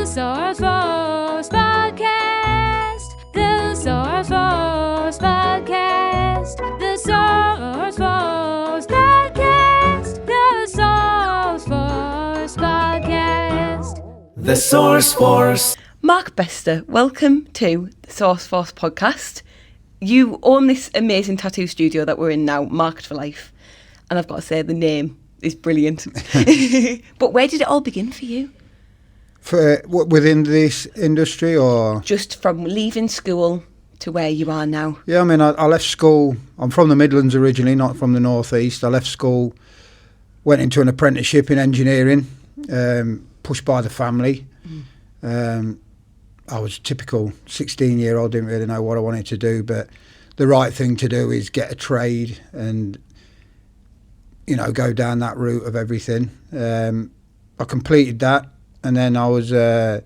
Source Podcast. The Source Podcast. The Source Podcast. The Source Podcast. The Source Force. Mark Bester, welcome to the Source Force podcast. You own this amazing tattoo studio that we're in now, Marked for Life. And I've got to say, the name is brilliant. But where did it all begin for you? For within this industry, or Just from leaving school to where you are now? yeah, I mean, I left school. I'm from the Midlands originally, not from the northeast. I left school, went into an apprenticeship in engineering, pushed by the family. I was a typical 16-year-old, didn't really know what I wanted to do, but the right thing to do is get a trade and, you know, go down that route of everything. I completed that, and then I was a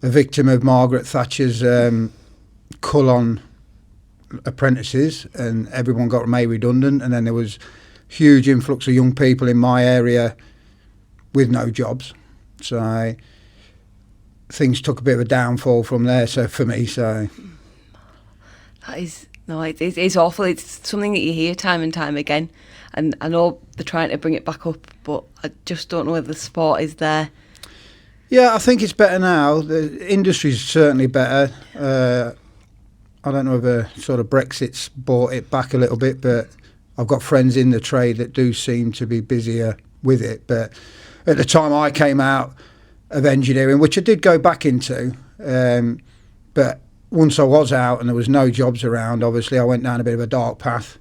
victim of Margaret Thatcher's cull on apprentices, and everyone got made redundant, and then there was huge influx of young people in my area with no jobs. So things took a bit of a downfall from there. So for me, That is, no, it is awful. It's something that you hear time and time again. And I know they're trying to bring it back up, but I just don't know whether the support is there. yeah, I think it's better now. The industry's certainly better. I don't know whether sort of Brexit's brought it back a little bit, but I've got friends in the trade that do seem to be busier with it. But at the time I came out of engineering, which I did go back into, but once I was out and there was no jobs around, obviously I went down a bit of a dark path,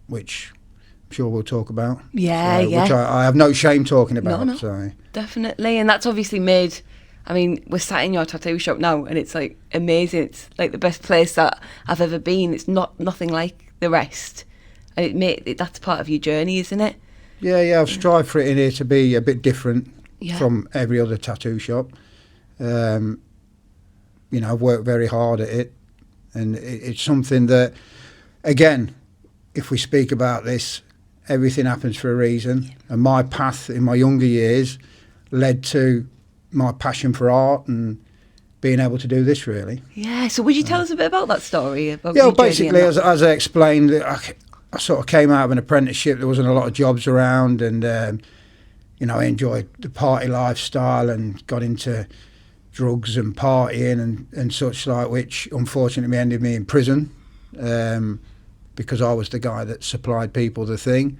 which I'm sure we'll talk about. Yeah, yeah. Which I have no shame talking about. No. So. Definitely, and that's obviously made, I mean, we're sat in your tattoo shop now and it's like amazing. It's like the best place that I've ever been. It's nothing like the rest, and that's part of your journey, isn't it? Yeah, I've strived for it in here to be a bit different from every other tattoo shop. You know, I've worked very hard at it, and it's something that, again, if we speak about this, everything happens for a reason, and my path in my younger years led to my passion for art and being able to do this, really. Yeah, so would you tell us a bit about that story? About Yeah, your well, journey basically, and that? as I explained, I sort of came out of an apprenticeship. There wasn't a lot of jobs around, and you know, I enjoyed the party lifestyle and got into drugs and partying and such like, which unfortunately ended me in prison, because I was the guy that supplied people the thing,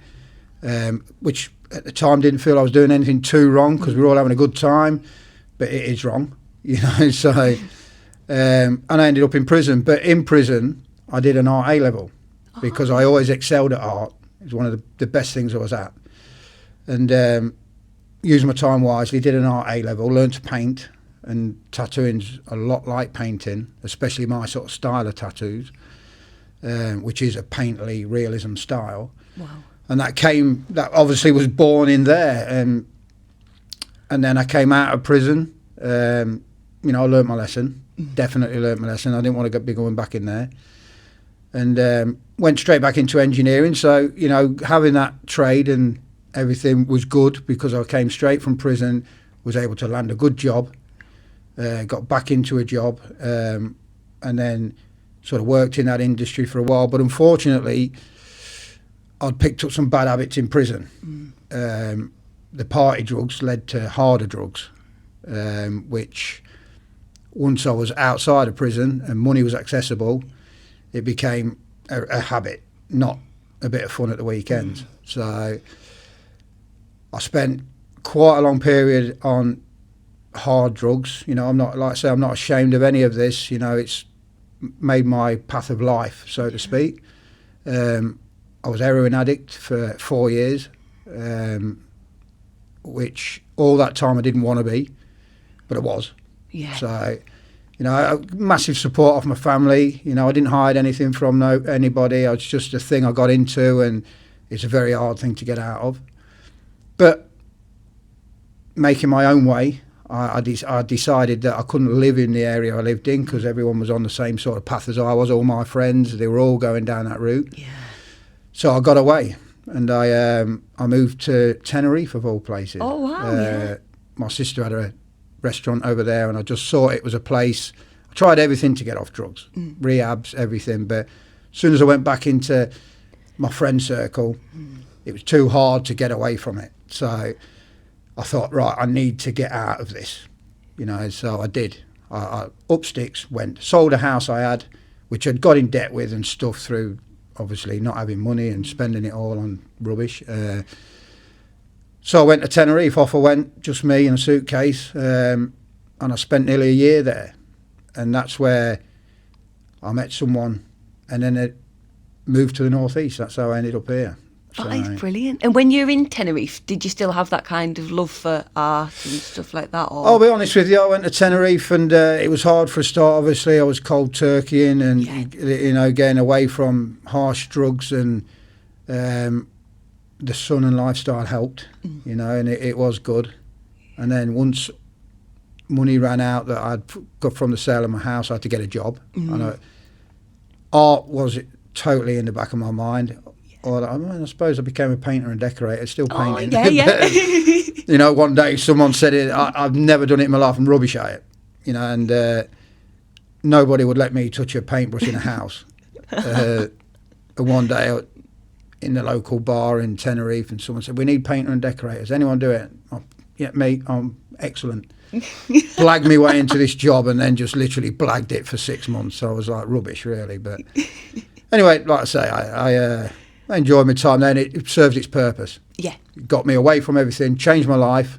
which at the time didn't feel I was doing anything too wrong, because we were all having a good time, but it is wrong, you know. So and I ended up in prison. But in prison I did an art A-level, because I always excelled at art. It was one of the best things I was at, and used my time wisely, did an art A-level, learned to paint, and tattooing's a lot like painting, especially my sort of style of tattoos, which is a painterly realism style. Wow. And that obviously was born in there, and then I came out of prison. You know, I learnt my lesson, definitely learnt my lesson. I didn't want to be going back in there, and went straight back into engineering. So, you know, having that trade and everything was good, because I came straight from prison, was able to land a good job, got back into a job, and then sort of worked in that industry for a while. But unfortunately, I'd picked up some bad habits in prison. The party drugs led to harder drugs, which once I was outside of prison and money was accessible, it became a habit, not a bit of fun at the weekends. So I spent quite a long period on hard drugs. You know, I'm not, like I say, I'm not ashamed of any of this. You know, it's made my path of life, so to speak. I was a heroin addict for 4 years, which all that time I didn't want to be, but I was. Yeah. So, you know, massive support off my family. You know, I didn't hide anything from anybody. It's just a thing I got into, and it's a very hard thing to get out of. But making my own way, I decided that I couldn't live in the area I lived in, because everyone was on the same sort of path as I was. All my friends, they were all going down that route. Yeah. So I got away, and I moved to Tenerife, of all places. Oh, wow. Yeah. my sister had a restaurant over there, and I just saw it was a place. I tried everything to get off drugs, rehabs, everything, but as soon as I went back into my friend circle, it was too hard to get away from it. So I thought, right, I need to get out of this, so I did. I up sticks, sold a house I had, which I'd got in debt with and stuff through, obviously, not having money and spending it all on rubbish. So I went to Tenerife, off I went, just me in a suitcase, and I spent nearly a year there. And that's where I met someone, and then it moved to the northeast. That's how I ended up here. So, That is brilliant. And when you're in Tenerife, did you still have that kind of love for art and stuff like that? Or? I'll be honest with you, I went to Tenerife, and it was hard for a start. Obviously, I was cold turkeying and, getting away from harsh drugs, and the sun and lifestyle helped, and it was good. And then once money ran out that I'd got from the sale of my house, I had to get a job. And art was totally in the back of my mind. Or I suppose I became a painter and decorator, still painting. Oh, yeah. But, one day someone said it, I've never done it in my life, I'm rubbish at it, and nobody would let me touch a paintbrush in a house. And one day in the local bar in Tenerife, and someone said, we need painter and decorators. Anyone do it? Yeah, me, I'm excellent. Blagged me way into this job, and then just literally blagged it for 6 months. So I was like rubbish, really. But anyway, like I say, I enjoyed my time there, and it served its purpose. Yeah. It got me away from everything, changed my life,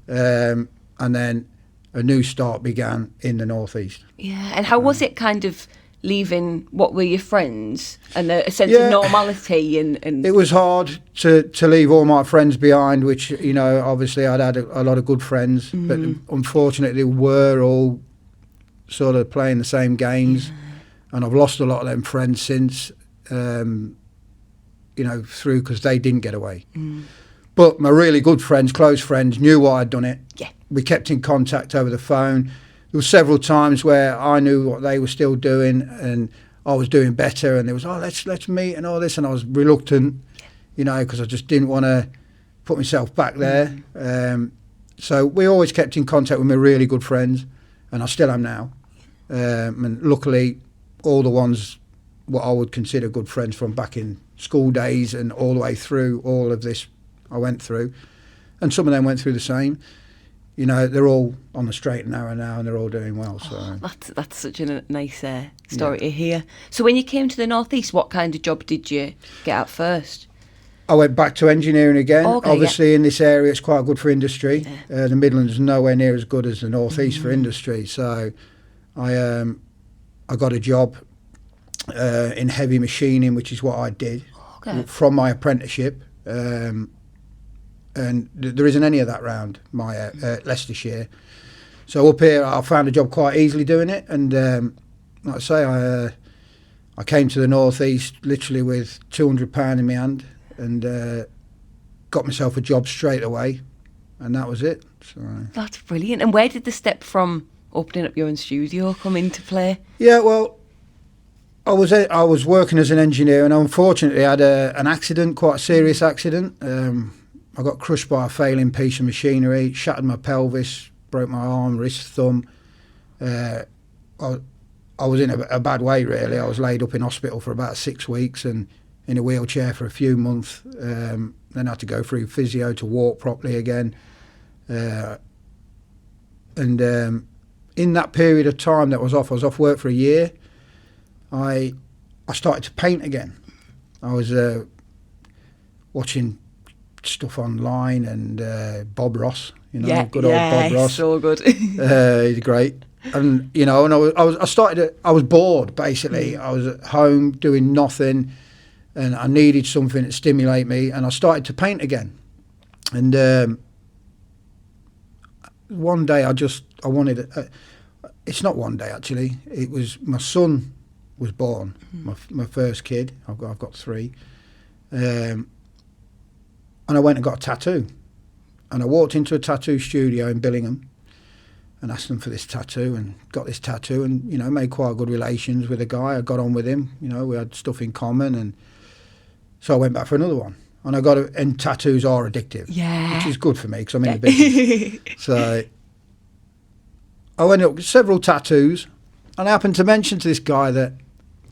and then a new start began in the northeast. Yeah. And how was it kind of leaving what were your friends and a sense of normality? And it was hard to leave all my friends behind, which, obviously I'd had a lot of good friends, but unfortunately they were all sort of playing the same games, and I've lost a lot of them friends since, through because they didn't get away. But my really good friends, close friends, knew why I'd done it. Yeah. We kept in contact over the phone. There were several times where I knew what they were still doing, and I was doing better, and there was, let's meet and all this, and I was reluctant, because I just didn't want to put myself back there. So we always kept in contact with my really good friends, and I still am now. And luckily, all the ones what I would consider good friends from back in school days and all the way through all of this I went through, and some of them went through the same. They're all on the straight and narrow now, and they're all doing well. So that's such a nice story to hear. So when you came to the northeast, what kind of job did you get at first? I went back to engineering again. Okay, obviously, in this area, it's quite good for industry. Yeah. The Midlands is nowhere near as good as the northeast for industry. So I got a job in heavy machining, which is what I did from my apprenticeship. And there isn't any of that round my Leicestershire. So up here, I found a job quite easily doing it. And like I say, I came to the northeast literally with £200 in my hand, and got myself a job straight away, and that was it. So that's brilliant. And where did the step from opening up your own studio come into play? Yeah, well, I was working as an engineer, and unfortunately I had an accident, quite a serious accident. I got crushed by a failing piece of machinery, shattered my pelvis, broke my arm, wrist, thumb. I was in a bad way, really. I was laid up in hospital for about 6 weeks and in a wheelchair for a few months. Then I had to go through physio to walk properly again. And in that period of time that I was off work for a year. I started to paint again. I was watching stuff online, and Bob Ross, good old Bob Ross. So good. He's great. And and I was bored basically. I was at home doing nothing, and I needed something to stimulate me, and I started to paint again. And one day I wanted it's not one day actually. It was my son was born, my first kid. I've got 3, and I went and got a tattoo, and I walked into a tattoo studio in Billingham and asked them for this tattoo, and got this tattoo, and made quite good relations with the guy. I got on with him, we had stuff in common, and so I went back for another one. and tattoos are addictive. Yeah. Which is good for me because I'm in the business. So I went up with several tattoos, and I happened to mention to this guy that,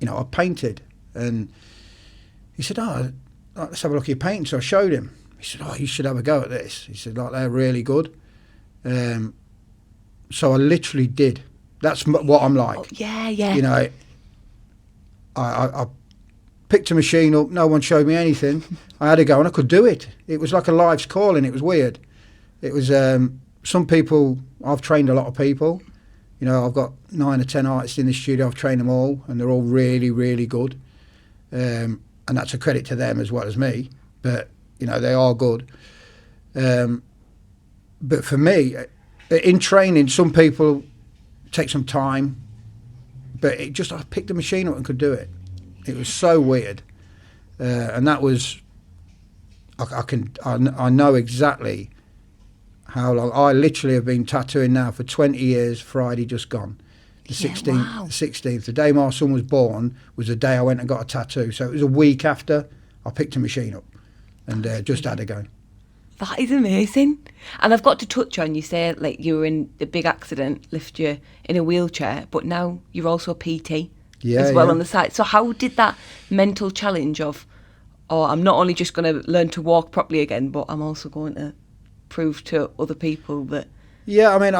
I painted, and he said, let's have a look at your painting. So I showed him. He said, you should have a go at this. He said, they're really good. So I literally did. That's what I'm like. Oh, yeah. I picked a machine up. No one showed me anything. I had to go, and I could do it. It was like a life's calling. It was weird. It was some people. I've trained a lot of people. I've got 9 or 10 artists in the studio. I've trained them all, and they're all really, really good. And that's a credit to them as well as me. But they are good. But for me, in training, some people take some time. But I picked the machine up and could do it. It was so weird, and that was. I know exactly how long. I literally have been tattooing now for 20 years. Friday just gone, the 16th. Wow. 16th, the day my son was born, was the day I went and got a tattoo. So it was a week after I picked a machine up, and just had to go. That is amazing. And I've got to touch on, you say like you were in a big accident, lift you in a wheelchair, but now you're also a PT as well on the side. So how did that mental challenge of, I'm not only just going to learn to walk properly again, but I'm also going to prove to other people that... Yeah, I mean,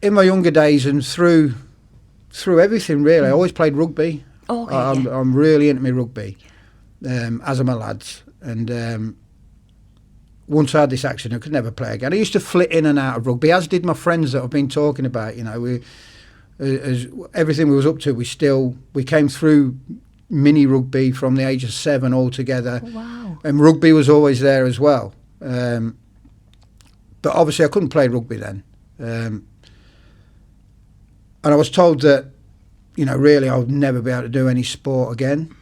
in my younger days and through everything really, I always played rugby. Oh, okay, I'm really into my rugby, as are my lads. And once I had this accident, I could never play again. I used to flit in and out of rugby, as did my friends that I've been talking about. As everything we was up to, we came through mini rugby from the age of 7 all together. Oh, wow. And rugby was always there as well. But obviously I couldn't play rugby then. And I was told that, really I would never be able to do any sport again.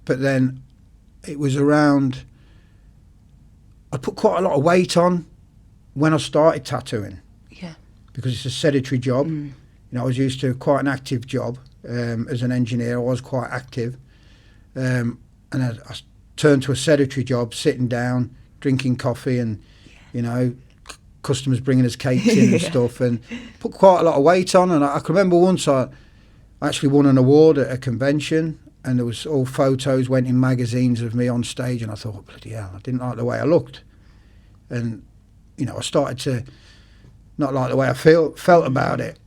But then it was around... I put quite a lot of weight on when I started tattooing. Yeah. Because it's a sedentary job. I was used to quite an active job. As an engineer, I was quite active. And I turned to a sedentary job, sitting down, drinking coffee and, customers bringing us cakes in and stuff, and put quite a lot of weight on. And I can remember once I actually won an award at a convention, and there was all photos went in magazines of me on stage, and I thought, bloody hell, I didn't like the way I looked. And, I started to not like the way I felt about it.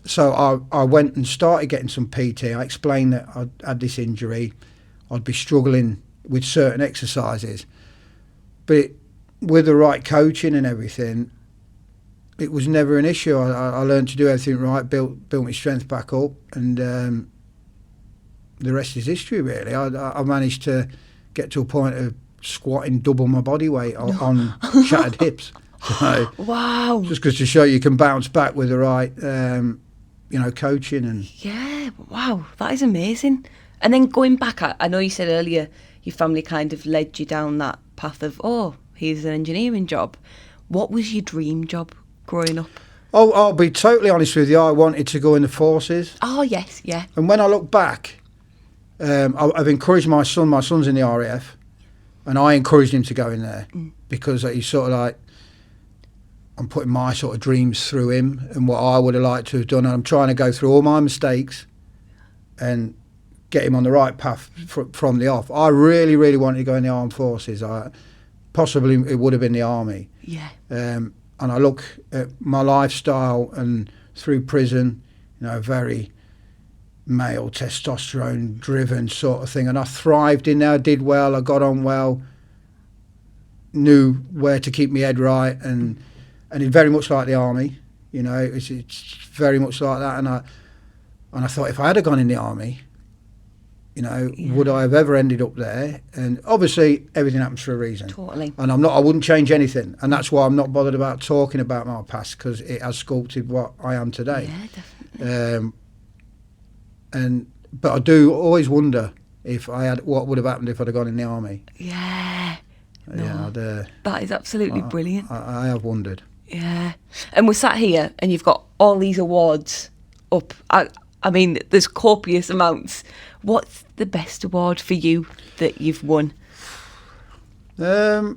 So I went and started getting some PT. I explained that I'd had this injury. I'd be struggling with certain exercises. But with the right coaching and everything, it was never an issue. I learned to do everything right, built my strength back up, and the rest is history, really. I managed to get to a point of squatting double my body weight on shattered hips. So, wow. Just because to show you can bounce back with the right, coaching and... Yeah, wow, that is amazing. And then going back, I know you said earlier your family kind of led you down that path of, here's an engineering job. What was your dream job growing up? Oh, I'll be totally honest with you, I wanted to go in the forces. Oh, yes, yeah. And when I look back, I've encouraged my son's in the RAF, and I encouraged him to go in there because he's sort of like, I'm putting my sort of dreams through him and what I would have liked to have done, and I'm trying to go through all my mistakes and get him on the right path from the off. I really, really wanted to go in the armed forces. Possibly it would have been the army. Yeah. And I look at my lifestyle and through prison, very male, testosterone driven sort of thing, and I thrived in there. I did well, I got on well, knew where to keep my head right, and it's very much like the army, it's very much like that. And I thought, if I had gone in the army, would I have ever ended up there? And obviously everything happens for a reason. Totally. And I wouldn't change anything, and that's why I'm not bothered about talking about my past, because it has sculpted what I am today. Yeah, definitely. But I do always wonder what would have happened if I'd have gone in the army. Yeah. No, Yeah, that is absolutely brilliant. I have wondered. Yeah. And we're sat here and you've got all these awards up. I mean, there's copious amounts. What's the best award for you that you've won? It's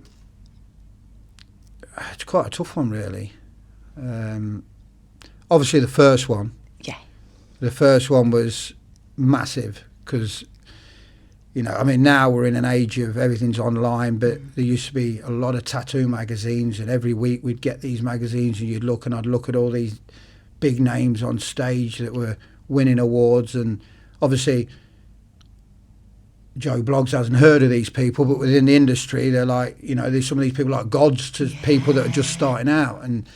quite a tough one, really. Obviously, the first one. Yeah. The first one was massive because, I mean, now we're in an age of everything's online, but there used to be a lot of tattoo magazines, and every week we'd get these magazines, and I'd look at all these big names on stage that were winning awards, and obviously Joe Bloggs hasn't heard of these people, but within the industry, they're like, there's some of these people like gods to people that are just starting out, and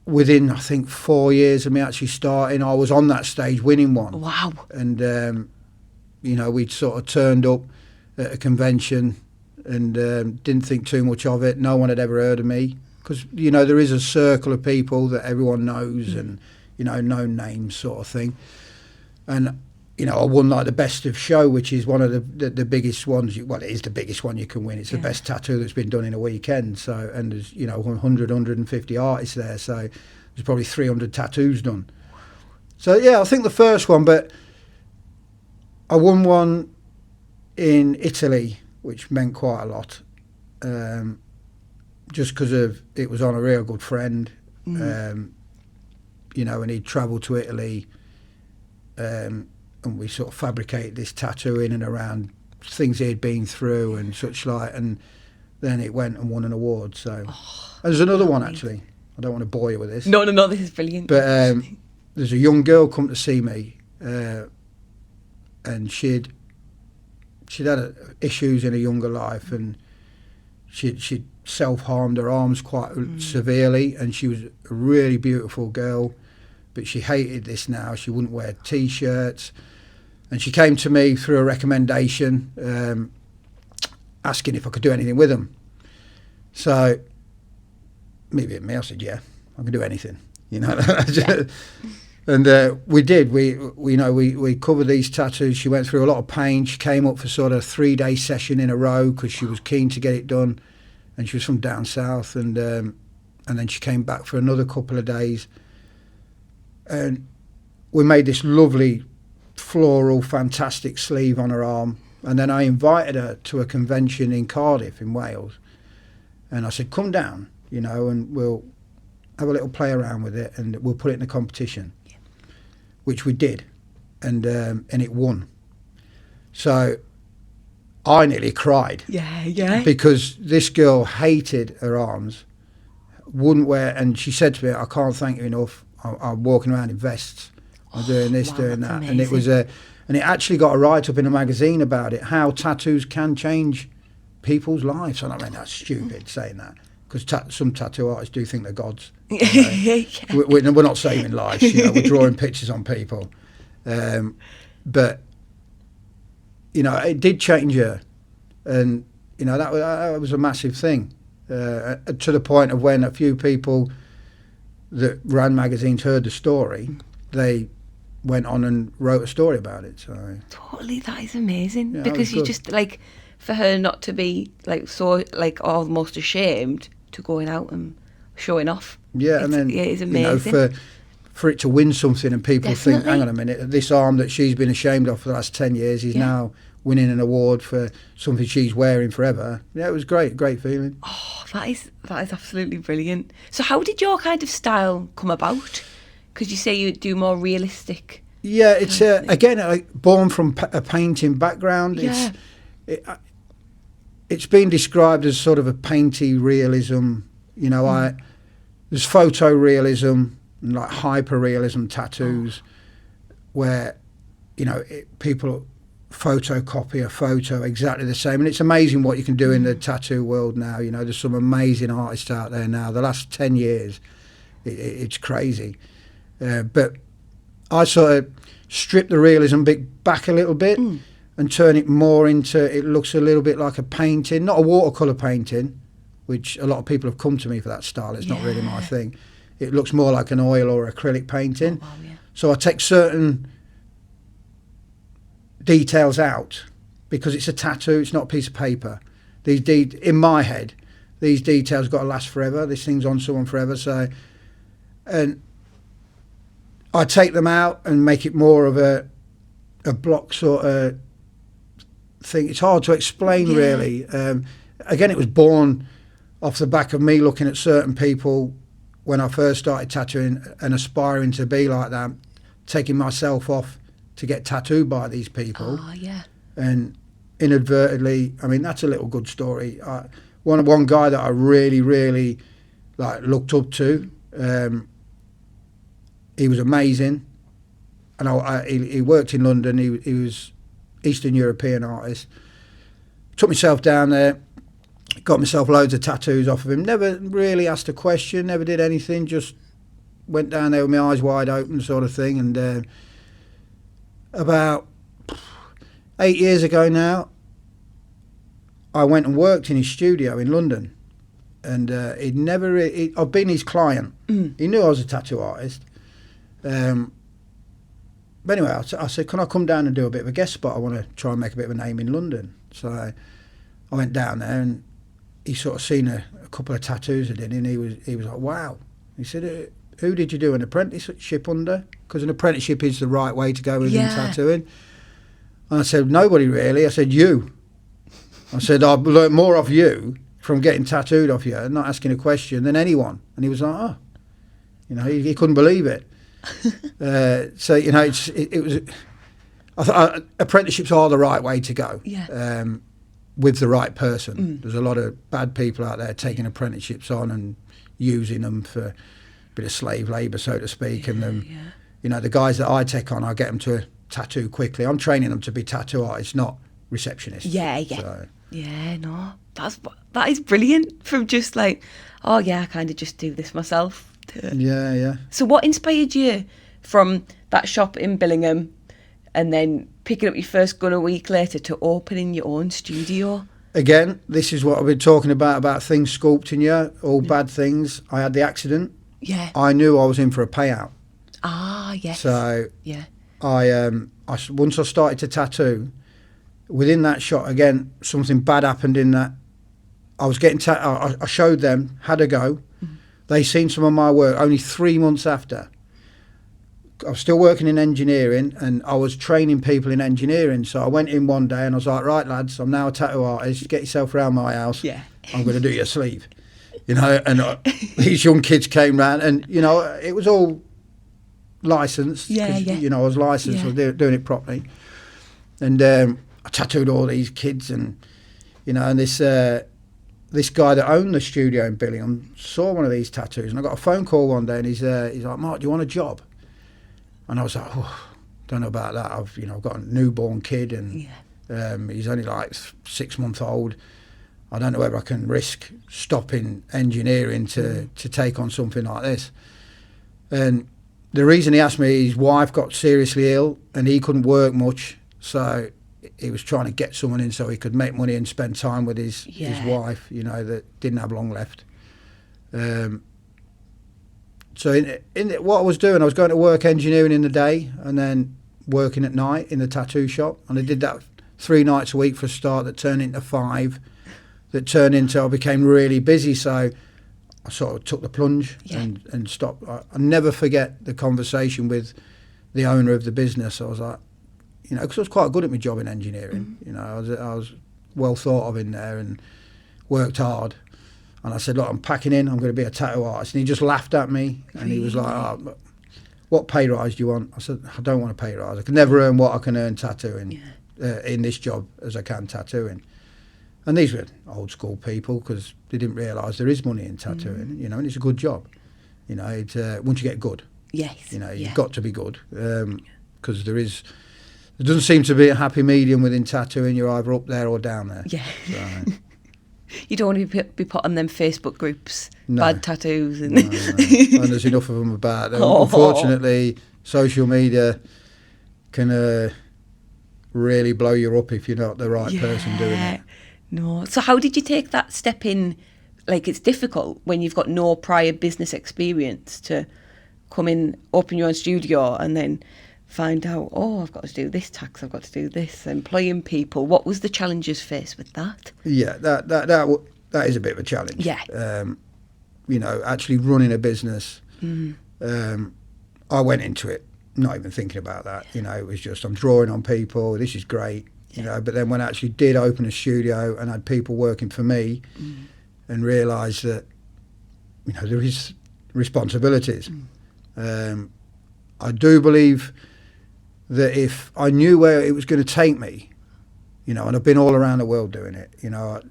within I think 4 years of me actually starting, I was on that stage winning one. Wow. And we'd sort of turned up at a convention and didn't think too much of it. No one had ever heard of me because there is a circle of people that everyone knows and known names sort of thing. And I won like the best of show, which is one of the biggest ones. Well, it is the biggest one you can win. It's the best tattoo that's been done in a weekend. So, and there's 150 artists there. So there's probably 300 tattoos done. So yeah, I think the first one, but I won one in Italy, which meant quite a lot, just because of it was on a real good friend, and he'd travelled to Italy. And we sort of fabricated this tattoo in and around things he'd been through and such like, and then it went and won an award. So there's another one actually. I don't want to bore you with this. No, this is brilliant. But there's a young girl come to see me, and she'd had issues in her younger life, and she'd self-harmed her arms quite severely, and she was a really beautiful girl. But she hated this now. She wouldn't wear T-shirts. And she came to me through a recommendation, asking if I could do anything with them. So, me, I said, yeah, I can do anything. Yeah. And we did. We covered these tattoos. She went through a lot of pain. She came up for sort of a 3-day session in a row because she was keen to get it done. And she was from down south. And then she came back for another couple of days. And we made this lovely floral fantastic sleeve on her arm, and then I invited her to a convention in Cardiff in Wales, and I said, come down, and we'll have a little play around with it and we'll put it in a competition. Which we did, and it won. So I nearly cried. Yeah. Because this girl hated her arms, wouldn't wear, and she said to me, I can't thank you enough. I'm walking around in vests. I'm doing this, doing that. Amazing. And it was and it actually got a write-up in a magazine about it, how tattoos can change people's lives. And I mean, that's stupid saying that, because some tattoo artists do think they're gods. We're not saving lives, we're drawing pictures on people. But, it did change her. And, that was a massive thing. To the point of when a few people that ran magazines heard the story, they went on and wrote a story about it. So totally, that is amazing. Yeah, because you just for her not to be so almost ashamed to going out and showing off. Yeah, and then it is amazing. For it to win something and people think, Definitely. hang on a minute, this arm that she's been ashamed of for the last 10 years is now winning an award for something she's wearing forever. Yeah, it was great feeling. Oh, that is absolutely brilliant. So how did your kind of style come about? Because you say you do more realistic. Yeah, it's again born from a painting background. Yeah. It's been described as sort of a painty realism. There's photorealism and like hyperrealism tattoos, where people photocopy a photo exactly the same, and it's amazing what you can do in the tattoo world now. There's some amazing artists out there now. The last 10 years, it's crazy. But I sort of strip the realism bit back a little bit and turn it more into, it looks a little bit like a painting, not a watercolour painting, which a lot of people have come to me for that style. It's not really my thing. It looks more like an oil or acrylic painting. Oh, wow, yeah. So I take certain details out because it's a tattoo, it's not a piece of paper. In my head, these details got to last forever. This thing's on someone forever. So, and I take them out and make it more of a block sort of thing. It's hard to explain, Yeah. really. Again, it was born off the back of me looking at certain people when I first started tattooing and aspiring to be like that, taking myself off to get tattooed by these people. Oh, yeah. And inadvertently, I mean, that's a little good story. One guy that I really, really like looked up to, he was amazing. And he worked in London. He was Eastern European artist. Took myself down there, got myself loads of tattoos off of him. Never really asked a question, never did anything, just went down there with my eyes wide open sort of thing. And about 8 years ago now, I went and worked in his studio in London. And I'd been his client. He knew I was a tattoo artist. But anyway, I said, can I come down and do a bit of a guest spot? I want to try and make a bit of a name in London. So I went down there, and he sort of seen a couple of tattoos I did, and he was like, wow. He said, who did you do an apprenticeship under? Because an apprenticeship is the right way to go within tattooing. And I said, nobody really. I said, you. I said, I've learned more off you from getting tattooed off you and not asking a question than anyone. And he was like, oh. You know, he couldn't believe it. So, you know, it was... I thought apprenticeships are the right way to go. Yeah. With the right person. There's a lot of bad people out there taking apprenticeships on and using them for a bit of slave labour, so to speak. And then, you know, the guys that I take on, I get them to tattoo quickly. I'm training them to be tattoo artists, not receptionists. Yeah. So. Yeah, no. That is brilliant, from just like, oh yeah, I kind of just do this myself. Yeah. So what inspired you from that shop in Billingham and then picking up your first gun a week later to opening your own studio? Again, this is what I've been talking about things sculpting you, all bad things. I had the accident. Yeah. I knew I was in for a payout. Ah, yes. So yeah. Once I started to tattoo, within that shot, again, something bad happened in that I was getting I showed them, had a go. They seen some of my work only 3 months after. I was still working in engineering, and I was training people in engineering. So I went in one day and I was like, right, lads, I'm now a tattoo artist. Get yourself around my house. Yeah. I'm going to do your sleeve. You know, and these young kids came round, and, you know, it was all licensed. Yeah. You know, I was licensed, I was doing it properly. And I tattooed all these kids, and, you know, and this guy that owned the studio in Billingham saw one of these tattoos, and I got a phone call one day, and he's like, Mark, do you want a job? And I was like, oh, don't know about that. I've got a newborn kid, and he's only like 6 months old. I don't know whether I can risk stopping engineering to take on something like this. And the reason he asked me, his wife got seriously ill, and he couldn't work much, so he was trying to get someone in so he could make money and spend time with his wife, you know, that didn't have long left. So in what I was doing, I was going to work engineering in the day and then working at night in the tattoo shop. And I did that 3 nights a week for a start, that turned into 5, that turned into I became really busy. So I sort of took the plunge and stopped. I never forget the conversation with the owner of the business. I was like, you know, because I was quite good at my job in engineering. You know, I was well thought of in there and worked hard. And I said, look, I'm packing in. I'm going to be a tattoo artist. And he just laughed at me. And he was like, oh, what pay rise do you want? I said, I don't want a pay rise. I can never earn what I can earn tattooing in this job as I can tattooing. And these were old school people, because they didn't realise there is money in tattooing, you know, and it's a good job. You know, once you get good. Yes. You know, you've got to be good. Because there doesn't seem to be a happy medium within tattooing. You're either up there or down there. Yeah. So. You don't want to be put on them Facebook groups, No. bad tattoos. And No. And there's enough of them about. Unfortunately, social media can really blow you up if you're not the right person doing it. No. So how did you take that step in? Like, it's difficult when you've got no prior business experience to come in, open your own studio and then find out, oh, I've got to do this tax, I've got to do this, employing people. What was the challenges faced with that? Yeah, that is a bit of a challenge. Yeah. You know, actually running a business, I went into it not even thinking about that. You know, it was just, I'm drawing on people, this is great. you know. But then when I actually did open a studio and had people working for me, and realised that, you know, there is responsibilities. I do believe that if I knew where it was going to take me, you know, and I've been all around the world doing it, you know,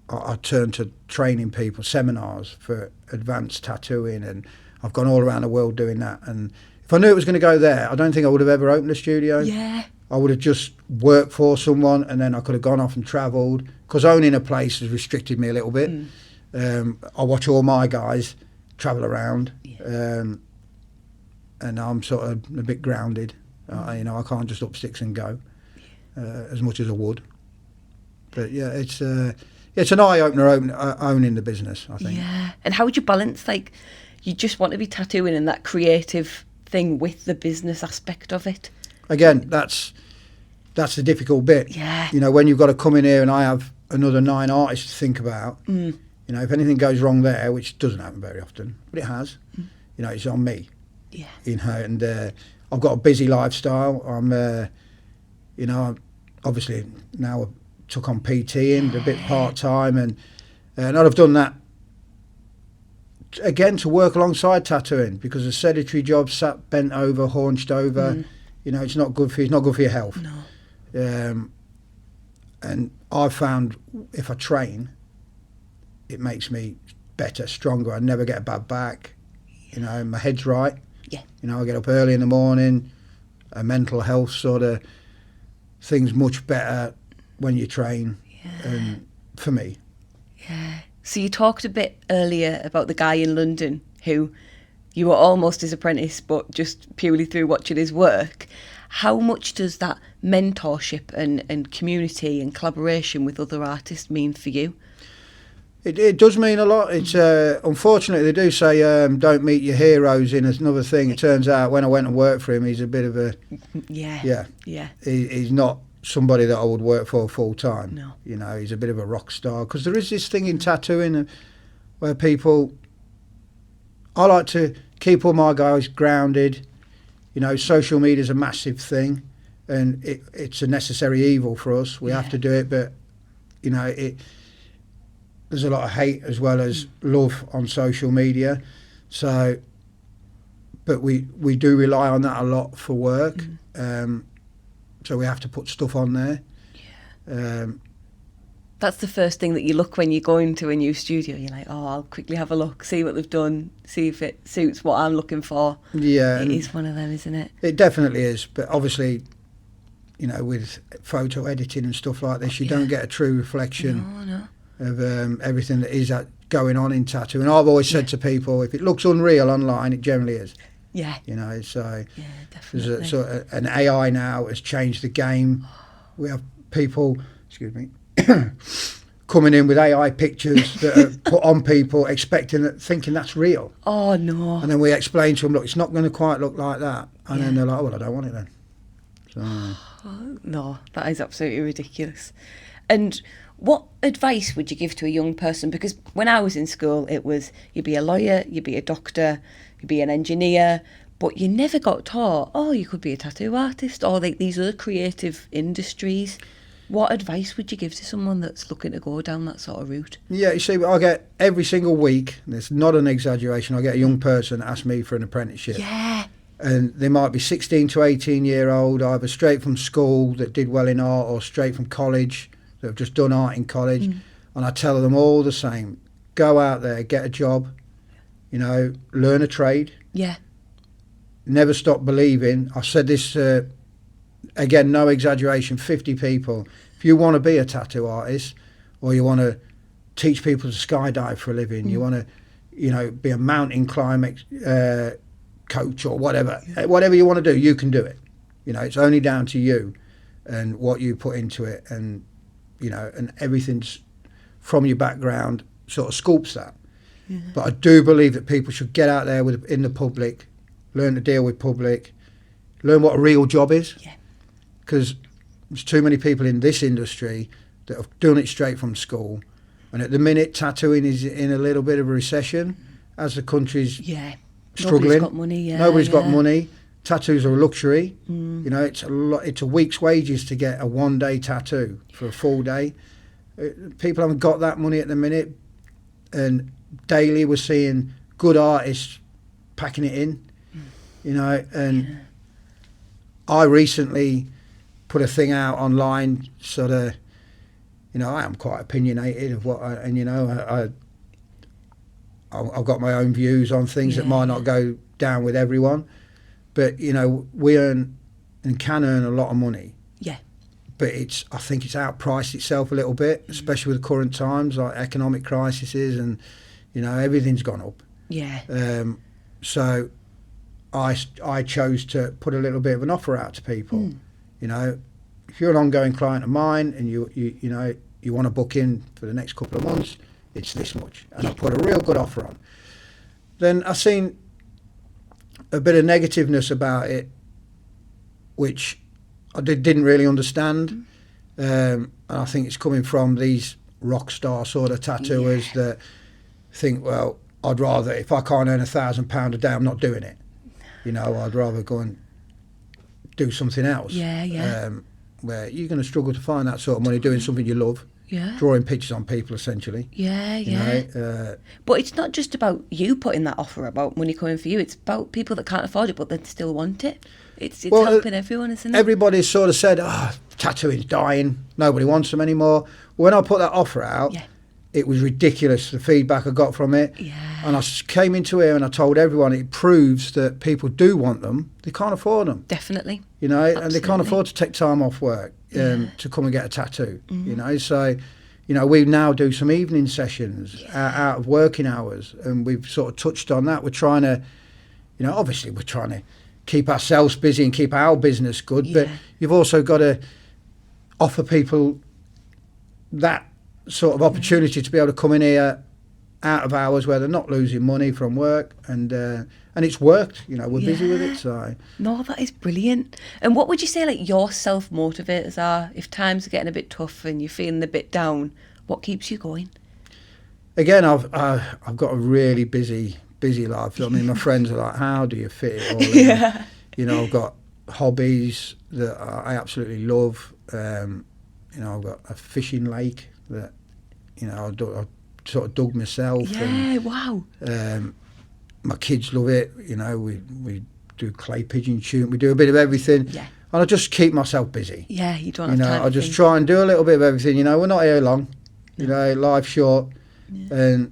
I turned to training people, seminars for advanced tattooing, and I've gone all around the world doing that. And if I knew it was going to go there, I don't think I would have ever opened a studio. Yeah. I would have just worked for someone, and then I could have gone off and travelled, because owning a place has restricted me a little bit. I watch all my guys travel around, and I'm sort of a bit grounded. You know, I can't just up sticks and go as much as I would. But yeah, it's an eye opener owning the business, I think. Yeah. And how would you balance, like, you just want to be tattooing and that creative thing with the business aspect of it? Again, that's the difficult bit. Yeah. You know, when you've got to come in here and I have another 9 artists to think about. You know, if anything goes wrong there, which doesn't happen very often, but it has, you know, it's on me. Yeah. You know, and I've got a busy lifestyle. I'm, you know, obviously now I took on PT-ing a bit part-time, and I've done that, again, to work alongside tattooing, because a sedentary job, sat bent over, haunched over, you know, it's not good for you. It's not good for your health. No. And I've found if I train, it makes me better, stronger. I never get a bad back. You know, my head's right. Yeah. You know, I get up early in the morning. A mental health sort of thing's much better when you train. Yeah. And for me. Yeah. So you talked a bit earlier about the guy in London who you were almost his apprentice, but just purely through watching his work. How much does that mentorship and community and collaboration with other artists mean for you? It does mean a lot. It's unfortunately they do say don't meet your heroes in another thing. It turns out when I went and worked for him, he's a bit of a yeah. He's not somebody that I would work for full time. No. You know, he's a bit of a rock star, because there is this thing in tattooing where people. I like to keep all my guys grounded. You know, social media is a massive thing, and it's a necessary evil for us. We have to do it, but you know there's a lot of hate as well as love on social media. So, but we do rely on that a lot for work. So we have to put stuff on there. Yeah. That's the first thing that you look when you go into a new studio. You're like, oh, I'll quickly have a look, see what they've done, see if it suits what I'm looking for. Yeah. It is one of them, isn't it? It definitely is. But obviously, you know, with photo editing and stuff like this, you don't get a true reflection of everything that is going on in tattoo. And I've always said to people, if it looks unreal online, it generally is. Yeah. You know, so yeah, definitely. there's an AI now has changed the game. We have people, coming in with AI pictures that are put on people, thinking that's real. Oh no! And then we explain to them, look, it's not going to quite look like that. And then they're like, oh, well, I don't want it then. So. No, that is absolutely ridiculous. And what advice would you give to a young person? Because when I was in school, it was you'd be a lawyer, you'd be a doctor, you'd be an engineer, but you never got taught, oh, you could be a tattoo artist or like these other creative industries. What advice would you give to someone that's looking to go down that sort of route? Yeah, you see, I get every single week, and it's not an exaggeration, I get a young person ask me for an apprenticeship. Yeah. And they might be 16 to 18-year-old, either straight from school that did well in art or straight from college that have just done art in college. And I tell them all the same, go out there, get a job, you know, learn a trade. Yeah. Never stop believing. I said this... again, no exaggeration, 50 people. If you want to be a tattoo artist or you want to teach people to skydive for a living, you want to, you know, be a mountain climber coach or whatever, whatever you want to do, you can do it. You know, it's only down to you and what you put into it, and, you know, and everything's from your background sort of sculpts that. Yeah. But I do believe that people should get out there in the public, learn to deal with public, learn what a real job is. Yeah. Because there's too many people in this industry that have done it straight from school. And at the minute, tattooing is in a little bit of a recession as the country's struggling. Nobody's got money. Nobody's got money. tattoos are a luxury. You know, it's a week's wages to get a 1-day tattoo for a full day. People haven't got that money at the minute, and daily we're seeing good artists packing it in, you know. And I recently put a thing out online, sort of, you know, I am quite opinionated of what and you know, I've got my own views on things that might not go down with everyone, but you know, we earn and can earn a lot of money. Yeah. But I think it's outpriced itself a little bit, especially with the current times, like economic crises, and you know, everything's gone up. Yeah. So I chose to put a little bit of an offer out to people. You know, if you're an ongoing client of mine and you know, you want to book in for the next couple of months, it's this much. And I put a real good offer on. Then I seen a bit of negativeness about it, which I didn't really understand. And I think it's coming from these rock star sort of tattooers that think, well, I'd rather, if I can't earn £1,000 a day, I'm not doing it. You know, I'd rather go and do something else. Where you're going to struggle to find that sort of money doing something you love. Drawing pictures on people, essentially. You know, but it's not just about you putting that offer about money coming for you. It's about people that can't afford it but they still want it. It's helping everyone, isn't it? Everybody's sort of said, tattooing's dying. Nobody wants them anymore. When I put that offer out, it was ridiculous, the feedback I got from it. And I came into here and I told everyone it proves that people do want them. They can't afford them. Definitely. You know, and they can't afford to take time off work to come and get a tattoo. You know, so, you know, we now do some evening sessions out of working hours, and we've sort of touched on that. We're trying to, you know, obviously we're trying to keep ourselves busy and keep our business good, but you've also got to offer people that sort of opportunity to be able to come in here out of hours where they're not losing money from work, and it's worked. You know, we're busy with it. So no, that is brilliant. And what would you say, like, your self motivators are if times are getting a bit tough and you're feeling a bit down? What keeps you going? Again, I've got a really busy life. I mean, my friends are like, "How do you fit it all in?" You know, I've got hobbies that I absolutely love. You know, I've got a fishing lake that, you know, I sort of dug myself. Wow. My kids love it. You know, we do clay pigeon shooting. We do a bit of everything. And I just keep myself busy. You don't have time. You know, I just try and do a little bit of everything. You know, we're not here long. You know, life's short. And,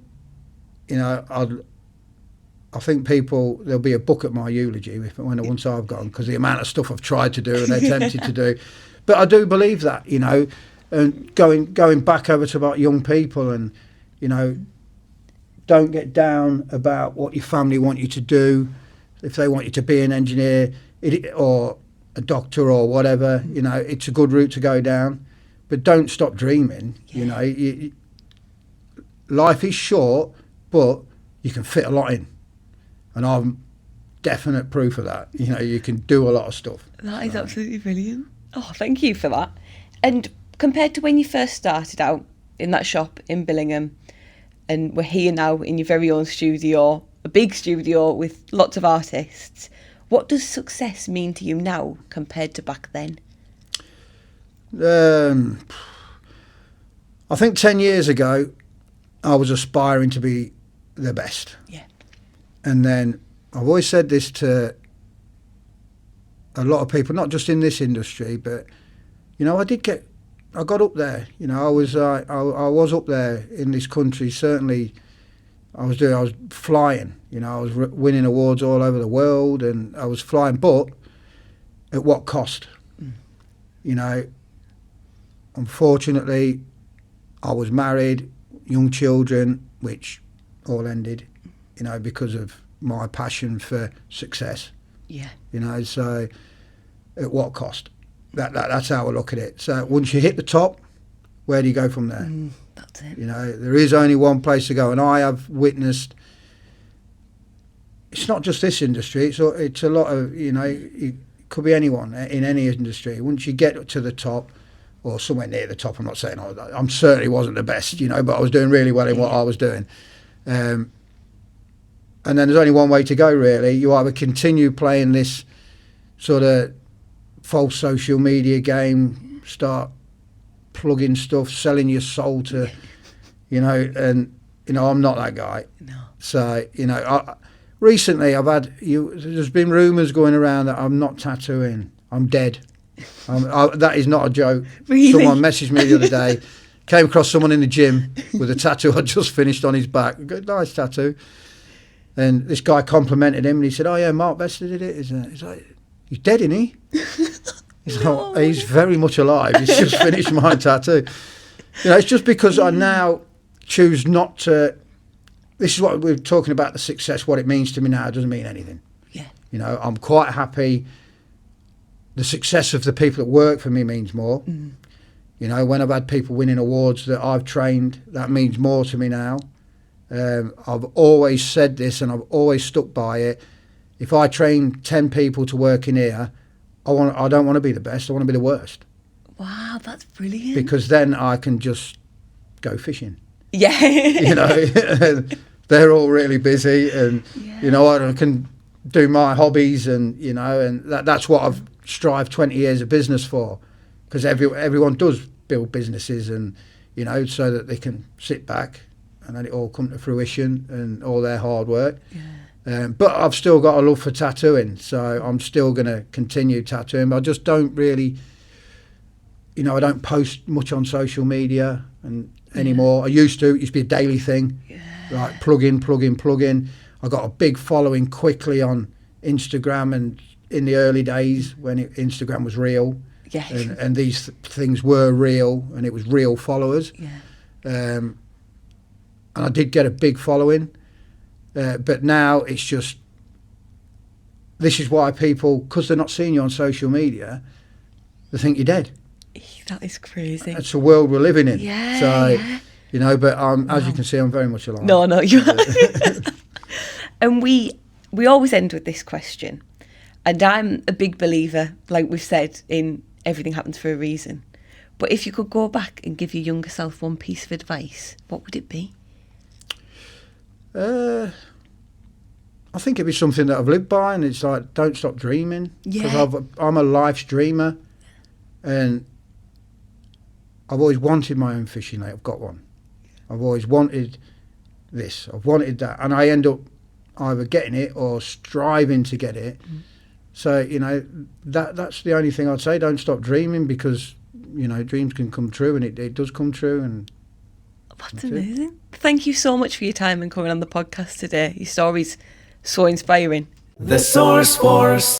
you know, I think there'll be a book at my eulogy once I've gone, because the amount of stuff I've tried to do and attempted to do. But I do believe that, you know, and going back over to about young people, and, you know, don't get down about what your family want you to do. If they want you to be an engineer or a doctor or whatever, you know, it's a good route to go down. But don't stop dreaming. You know, life is short, but you can fit a lot in. And I'm definite proof of that. You know, you can do a lot of stuff. That is absolutely brilliant. Oh, thank you for that. And compared to when you first started out in that shop in Billingham, and we're here now in your very own studio, a big studio with lots of artists, what does success mean to you now compared to back then? I think 10 years ago, I was aspiring to be the best. And then I've always said this to a lot of people, not just in this industry, but, you know, I got up there. You know, I was up there in this country. Certainly, I was flying. You know, I was winning awards all over the world, and I was flying. But at what cost? You know, unfortunately, I was married, young children, which all ended. You know, because of my passion for success. You know, so at what cost? That's how I look at it. So once you hit the top, where do you go from there? That's it. You know, there is only one place to go, and I have witnessed. It's not just this industry. It's a lot of, you know, it could be anyone in any industry. Once you get to the top, or somewhere near the top, I'm not saying I certainly wasn't the best, you know, but I was doing really well in what I was doing. And then there's only one way to go, really. You either continue playing this sort of false social media game, start plugging stuff, selling your soul to, and, I'm not that guy. No. So, recently there's been rumours going around that I'm not tattooing. I'm dead. That is not a joke. Really? Someone messaged me the other day, came across someone in the gym with a tattoo I'd just finished on his back. Good, nice tattoo. And this guy complimented him and he said, "Oh yeah, Mark Bester did it." He's like, "He's dead, isn't he?" He's like, "He's very much alive. He's just finished my tattoo." It's just because I now choose not to. This is what we're talking about, the success, what it means to me now. It doesn't mean anything. Yeah. I'm quite happy. The success of the people that work for me means more. Mm. When I've had people winning awards that I've trained, that means more to me now. I've always said this and I've always stuck by it. If I train 10 people to work in here, I don't want to be the best. I want to be the worst. Wow, that's brilliant. Because then I can just go fishing. Yeah. They're all really busy, and I can do my hobbies, and and that's what I've strived 20 years of business for, because everyone does build businesses, and so that they can sit back and let it all come to fruition and all their hard work. But I've still got a love for tattooing, so I'm still going to continue tattooing. But I just don't really, I don't post much on social media and anymore. I used to. It used to be a daily thing, like plug in. I got a big following quickly on Instagram, and in the early days when Instagram was real, and these things were real, and it was real followers. And I did get a big following. But now it's just, this is why people, because they're not seeing you on social media, they think you're dead. That is crazy. That's the world we're living in. Yeah. So, but as you can see, I'm very much alive. No, you are. And we always end with this question. And I'm a big believer, like we've said, in everything happens for a reason. But if you could go back and give your younger self one piece of advice, what would it be? I think it'd be something that I've lived by, and it's like, don't stop dreaming. Because I'm a life's dreamer, and I've always wanted my own fishing lake. I've got one. I've always wanted this. I've wanted that, and I end up either getting it or striving to get it. So that's the only thing I'd say. Don't stop dreaming, because dreams can come true, and it does come true. And that's amazing. Thank you so much for your time and coming on the podcast today. Your story's so inspiring. The Source Force.